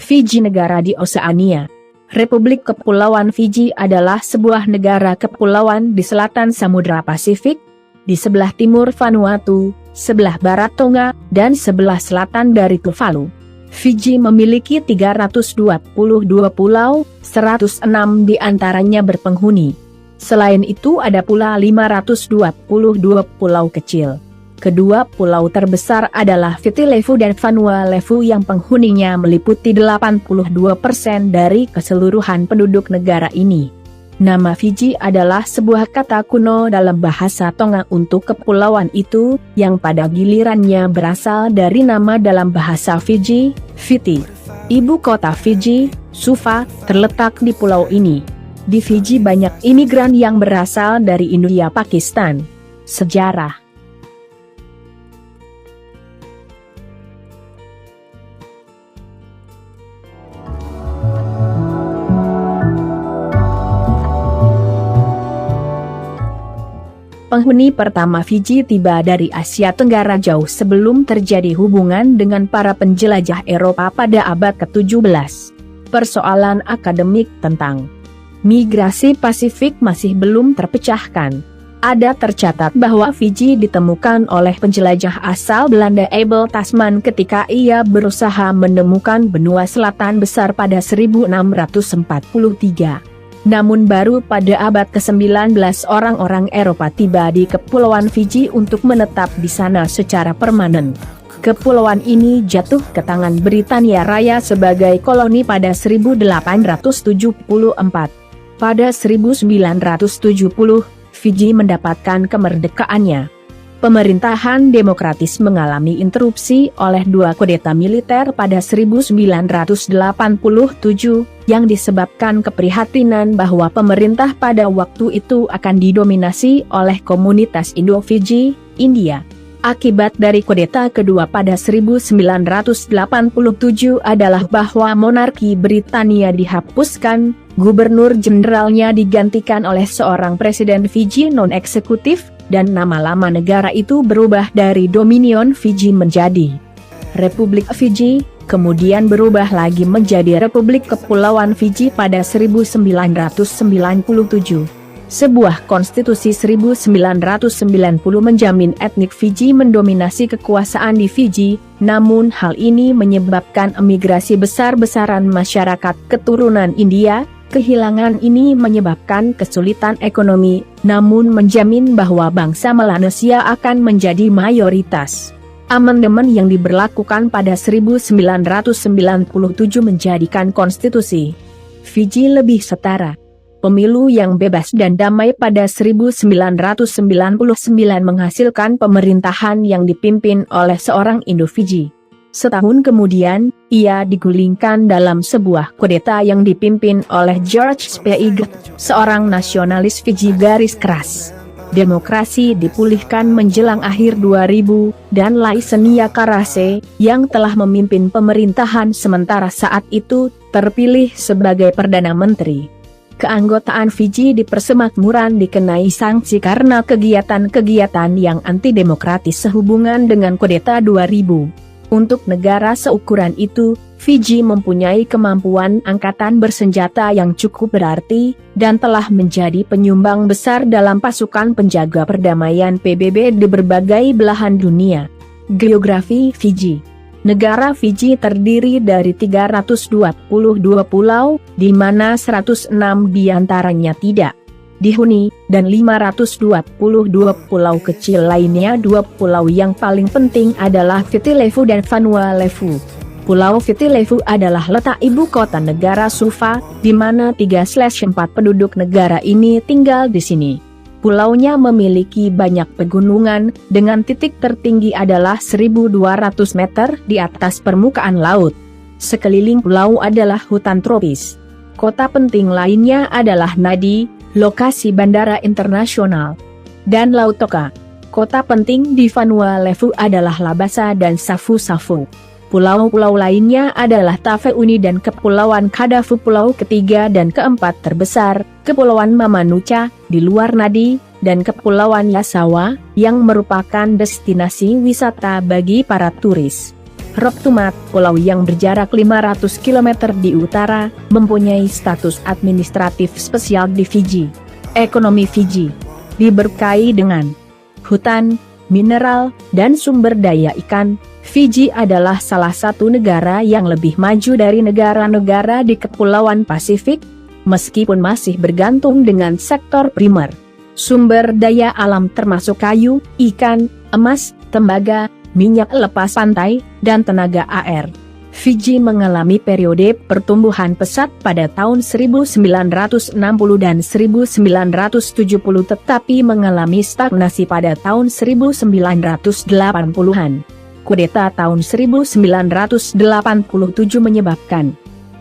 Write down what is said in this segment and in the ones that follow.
Fiji negara di Oseania. Republik Kepulauan Fiji adalah sebuah negara kepulauan di selatan Samudra Pasifik, di sebelah timur Vanuatu, sebelah barat Tonga, dan sebelah selatan dari Tuvalu. Fiji memiliki 322 pulau, 106 diantaranya berpenghuni. Selain itu ada pula 522 pulau kecil. Kedua pulau terbesar adalah Viti Levu dan Vanua Levu yang penghuninya meliputi 82% dari keseluruhan penduduk negara ini. Nama Fiji adalah sebuah kata kuno dalam bahasa Tonga untuk kepulauan itu, yang pada gilirannya berasal dari nama dalam bahasa Fiji, Viti. Ibu kota Fiji, Suva, terletak di pulau ini. Di Fiji banyak imigran yang berasal dari India, Pakistan. Sejarah. Penghuni pertama Fiji tiba dari Asia Tenggara jauh sebelum terjadi hubungan dengan para penjelajah Eropa pada abad ke-17. Persoalan akademik tentang migrasi Pasifik masih belum terpecahkan. Ada tercatat bahwa Fiji ditemukan oleh penjelajah asal Belanda Abel Tasman ketika ia berusaha menemukan benua selatan besar pada 1643. Namun baru pada abad ke-19 orang-orang Eropa tiba di Kepulauan Fiji untuk menetap di sana secara permanen. Kepulauan ini jatuh ke tangan Britania Raya sebagai koloni pada 1874. Pada 1970, Fiji mendapatkan kemerdekaannya. Pemerintahan demokratis mengalami interupsi oleh dua kudeta militer pada 1987, yang disebabkan keprihatinan bahwa pemerintah pada waktu itu akan didominasi oleh komunitas Indo-Fiji, India. Akibat dari kudeta kedua pada 1987 adalah bahwa monarki Britania dihapuskan, gubernur jenderalnya digantikan oleh seorang presiden Fiji non-eksekutif, dan nama-lama negara itu berubah dari Dominion Fiji menjadi Republik Fiji, kemudian berubah lagi menjadi Republik Kepulauan Fiji pada 1997. Sebuah konstitusi 1990 menjamin etnik Fiji mendominasi kekuasaan di Fiji, namun hal ini menyebabkan emigrasi besar-besaran masyarakat keturunan India. Kehilangan ini menyebabkan kesulitan ekonomi, namun menjamin bahwa bangsa Melanesia akan menjadi mayoritas. Amandemen yang diberlakukan pada 1997 menjadikan konstitusi Fiji lebih setara. Pemilu yang bebas dan damai pada 1999 menghasilkan pemerintahan yang dipimpin oleh seorang Indo-Fiji. Setahun kemudian, ia digulingkan dalam sebuah kudeta yang dipimpin oleh George Speig, seorang nasionalis Fiji garis keras. Demokrasi dipulihkan menjelang akhir 2000, dan Laisenia Karase, yang telah memimpin pemerintahan sementara saat itu, terpilih sebagai Perdana Menteri. Keanggotaan Fiji di Persemakmuran dikenai sanksi karena kegiatan-kegiatan yang antidemokratis sehubungan dengan kudeta 2000. Untuk negara seukuran itu, Fiji mempunyai kemampuan angkatan bersenjata yang cukup berarti, dan telah menjadi penyumbang besar dalam pasukan penjaga perdamaian PBB di berbagai belahan dunia. Geografi Fiji. Negara Fiji terdiri dari 322 pulau, di mana 106 diantaranya tidak dihuni, dan 522 pulau kecil lainnya. Dua pulau yang paling penting adalah Viti Levu dan Vanua Levu. Pulau Viti Levu adalah letak ibu kota negara Suva, di mana 3/4 penduduk negara ini tinggal di sini. Pulaunya memiliki banyak pegunungan, dengan titik tertinggi adalah 1.200 meter di atas permukaan laut. Sekeliling pulau adalah hutan tropis. Kota penting lainnya adalah Nadi, lokasi bandara internasional, dan Lautoka. Kota penting di Vanua Levu adalah Labasa dan Safu-Safu. Pulau-pulau lainnya adalah Tafeuni dan Kepulauan Kadafu. Pulau ketiga dan keempat terbesar, Kepulauan Mamanuca, di luar Nadi, dan Kepulauan Yasawa, yang merupakan destinasi wisata bagi para turis. Roktumat, pulau yang berjarak 500 km di utara, mempunyai status administratif spesial di Fiji. Ekonomi Fiji diberkahi dengan hutan, mineral, dan sumber daya ikan. Fiji adalah salah satu negara yang lebih maju dari negara-negara di Kepulauan Pasifik, meskipun masih bergantung dengan sektor primer. Sumber daya alam termasuk kayu, ikan, emas, tembaga, minyak lepas pantai, dan tenaga air. Fiji mengalami periode pertumbuhan pesat pada tahun 1960 dan 1970 tetapi mengalami stagnasi pada tahun 1980-an. Kudeta tahun 1987 menyebabkan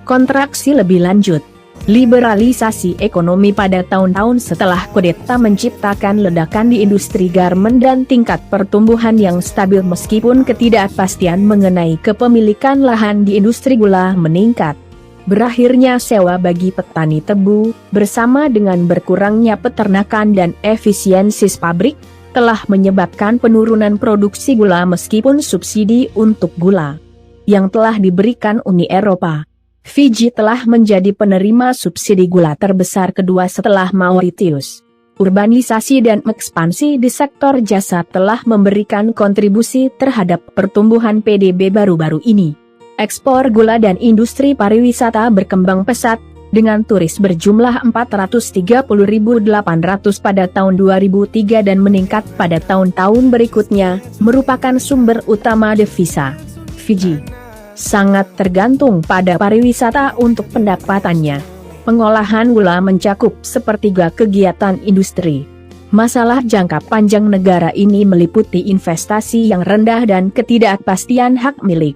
kontraksi lebih lanjut. Liberalisasi ekonomi pada tahun-tahun setelah kudeta menciptakan ledakan di industri garmen dan tingkat pertumbuhan yang stabil meskipun ketidakpastian mengenai kepemilikan lahan di industri gula meningkat. Berakhirnya sewa bagi petani tebu, bersama dengan berkurangnya peternakan dan efisiensi pabrik, telah menyebabkan penurunan produksi gula meskipun subsidi untuk gula yang telah diberikan Uni Eropa. Fiji telah menjadi penerima subsidi gula terbesar kedua setelah Mauritius. Urbanisasi dan ekspansi di sektor jasa telah memberikan kontribusi terhadap pertumbuhan PDB baru-baru ini. Ekspor gula dan industri pariwisata berkembang pesat, dengan turis berjumlah 430.800 pada tahun 2003 dan meningkat pada tahun-tahun berikutnya, merupakan sumber utama devisa. Fiji sangat tergantung pada pariwisata untuk pendapatannya. Pengolahan gula mencakup sepertiga kegiatan industri. Masalah jangka panjang negara ini meliputi investasi yang rendah dan ketidakpastian hak milik.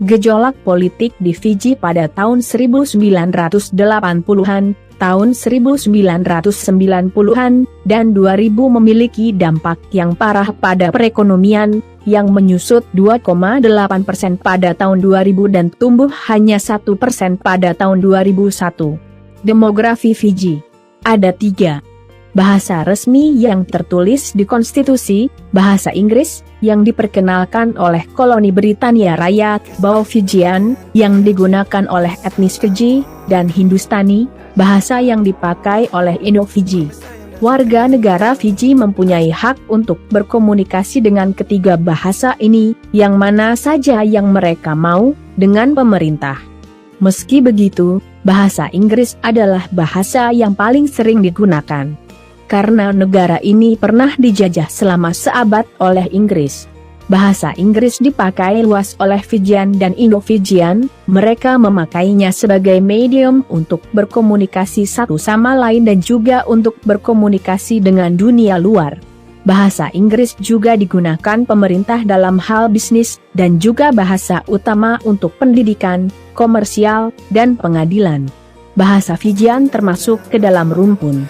Gejolak politik di Fiji pada tahun 1980-an, tahun 1990-an, dan 2000 memiliki dampak yang parah pada perekonomian, yang menyusut 2,8% pada tahun 2000 dan tumbuh hanya 1% pada tahun 2001. Demografi Fiji. Ada 3. Bahasa resmi yang tertulis di konstitusi, bahasa Inggris, yang diperkenalkan oleh koloni Britania Raya, Bow Fijian, yang digunakan oleh etnis Fiji, dan Hindustani, bahasa yang dipakai oleh Indo-Fiji. Warga negara Fiji mempunyai hak untuk berkomunikasi dengan ketiga bahasa ini, yang mana saja yang mereka mau, dengan pemerintah. Meski begitu, bahasa Inggris adalah bahasa yang paling sering digunakan. Karena negara ini pernah dijajah selama seabad oleh Inggris. Bahasa Inggris dipakai luas oleh Fijian dan Indo-Fijian, mereka memakainya sebagai medium untuk berkomunikasi satu sama lain dan juga untuk berkomunikasi dengan dunia luar. Bahasa Inggris juga digunakan pemerintah dalam hal bisnis, dan juga bahasa utama untuk pendidikan, komersial, dan pengadilan. Bahasa Fijian termasuk ke dalam rumpun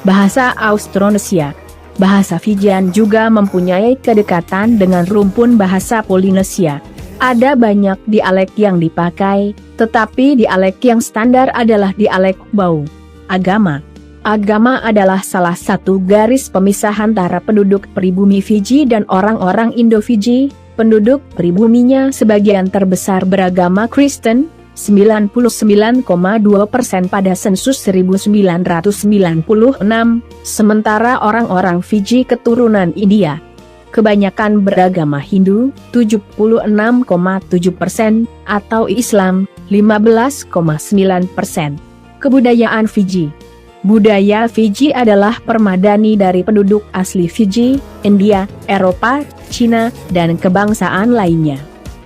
bahasa Austronesia. Bahasa Fijian juga mempunyai kedekatan dengan rumpun bahasa Polinesia. Ada banyak dialek yang dipakai, tetapi dialek yang standar adalah dialek Bow. Agama. Agama adalah salah satu garis pemisah antara penduduk pribumi Fiji dan orang-orang Indo-Fiji. Penduduk pribuminya sebagian terbesar beragama Kristen, 99,2% pada sensus 1996, sementara orang-orang Fiji keturunan India kebanyakan beragama Hindu, 76,7%, atau Islam, 15,9%. Kebudayaan Fiji. Budaya Fiji adalah permadani dari penduduk asli Fiji, India, Eropa, Cina, dan kebangsaan lainnya.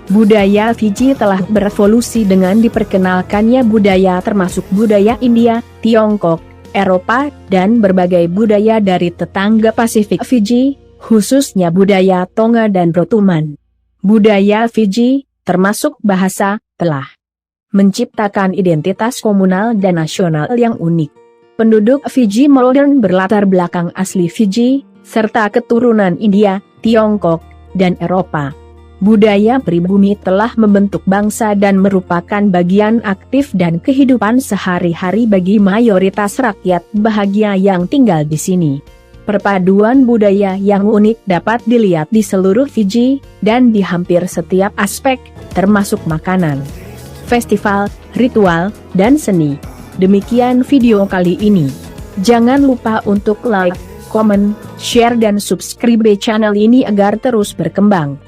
Budaya Fiji telah berevolusi dengan diperkenalkannya budaya termasuk budaya India, Tiongkok, Eropa, dan berbagai budaya dari tetangga Pasifik Fiji, khususnya budaya Tonga dan Rotuman. Budaya Fiji, termasuk bahasa, telah menciptakan identitas komunal dan nasional yang unik. Penduduk Fiji modern berlatar belakang asli Fiji, serta keturunan India, Tiongkok, dan Eropa. Budaya pribumi telah membentuk bangsa dan merupakan bagian aktif dan kehidupan sehari-hari bagi mayoritas rakyat bahagia yang tinggal di sini. Perpaduan budaya yang unik dapat dilihat di seluruh Fiji, dan di hampir setiap aspek, termasuk makanan, festival, ritual, dan seni. Demikian video kali ini. Jangan lupa untuk like, komen, share dan subscribe channel ini agar terus berkembang.